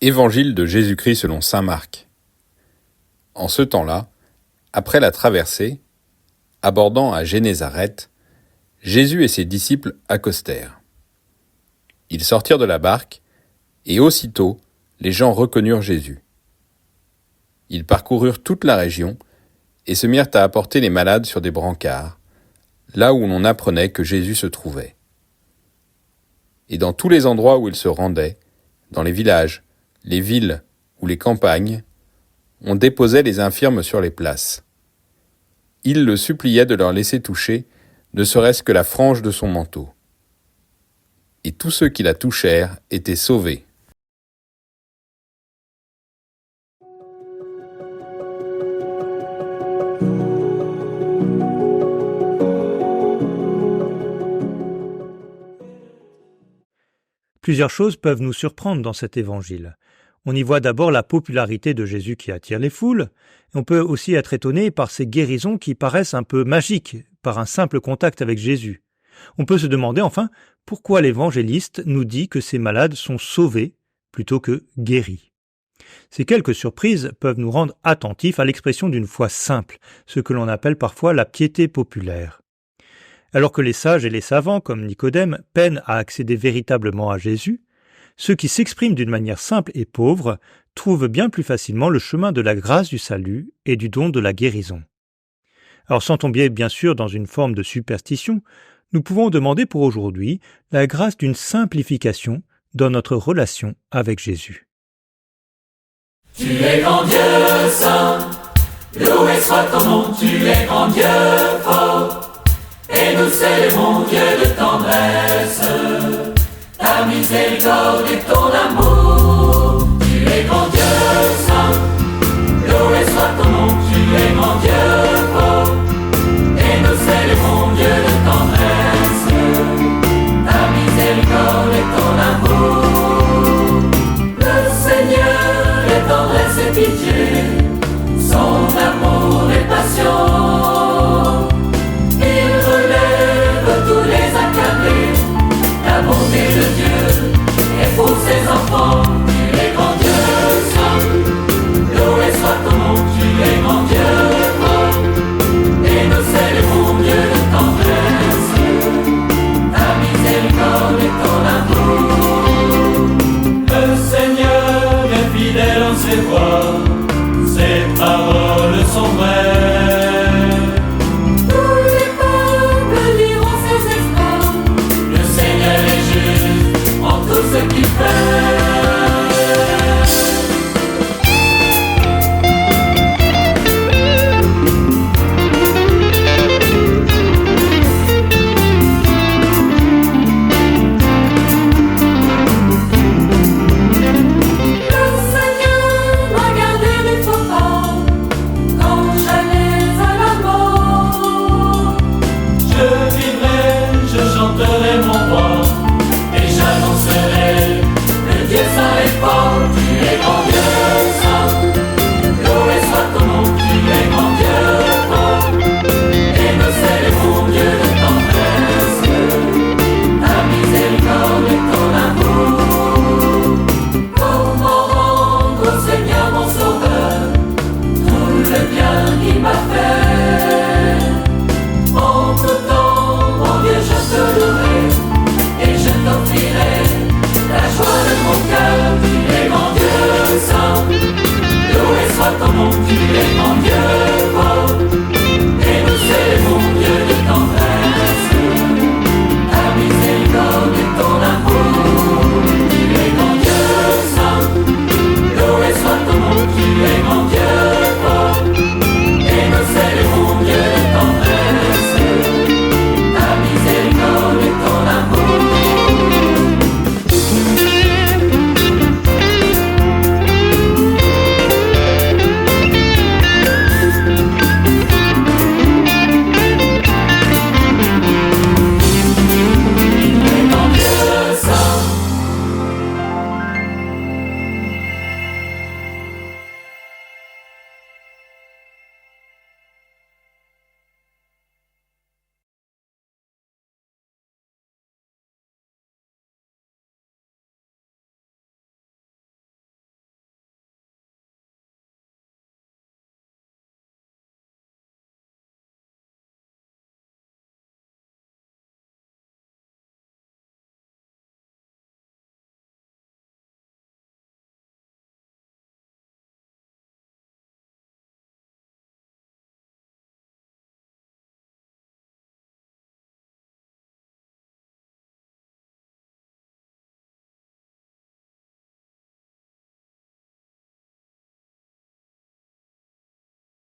Évangile de Jésus-Christ selon saint Marc. En ce temps-là, après la traversée, abordant à Génézareth, Jésus et ses disciples accostèrent. Ils sortirent de la barque, et aussitôt les gens reconnurent Jésus. Ils parcoururent toute la région et se mirent à apporter les malades sur des brancards, là où l'on apprenait que Jésus se trouvait. Et dans tous les endroits où il se rendait, dans les villages, les villes ou les campagnes, on déposait les infirmes sur les places. Il le suppliait de leur laisser toucher, ne serait-ce que la frange de son manteau. Et tous ceux qui la touchèrent étaient sauvés. Plusieurs choses peuvent nous surprendre dans cet évangile. On y voit d'abord la popularité de Jésus qui attire les foules, et on peut aussi être étonné par ces guérisons qui paraissent un peu magiques, par un simple contact avec Jésus. On peut se demander enfin pourquoi l'évangéliste nous dit que ces malades sont sauvés plutôt que guéris. Ces quelques surprises peuvent nous rendre attentifs à l'expression d'une foi simple, ce que l'on appelle parfois la piété populaire. Alors que les sages et les savants, comme Nicodème, peinent à accéder véritablement à Jésus, ceux qui s'expriment d'une manière simple et pauvre trouvent bien plus facilement le chemin de la grâce du salut et du don de la guérison. Alors sans tomber bien sûr dans une forme de superstition, nous pouvons demander pour aujourd'hui la grâce d'une simplification dans notre relation avec Jésus. Tu es grand Dieu saint, loué soit ton nom, tu es grand Dieu fort. Et nous célébrons Dieu de tendresse, ta miséricorde et ton amour. Tu es grand Dieu saint, loué soit ton nom, tu es grand Dieu fort. Et nous célébrons Dieu de tendresse, ta miséricorde et ton amour. Le Seigneur est tendresse et pitié, son amour est passion. Pour ses enfants, tu es grand Dieu saint, loué soit ton nom, tu es grand Dieu fort. Et nous célébrons Dieu de tendresse, ta miséricorde et ton amour. Le Seigneur est fidèle en ses voies, ses paroles sont vraies.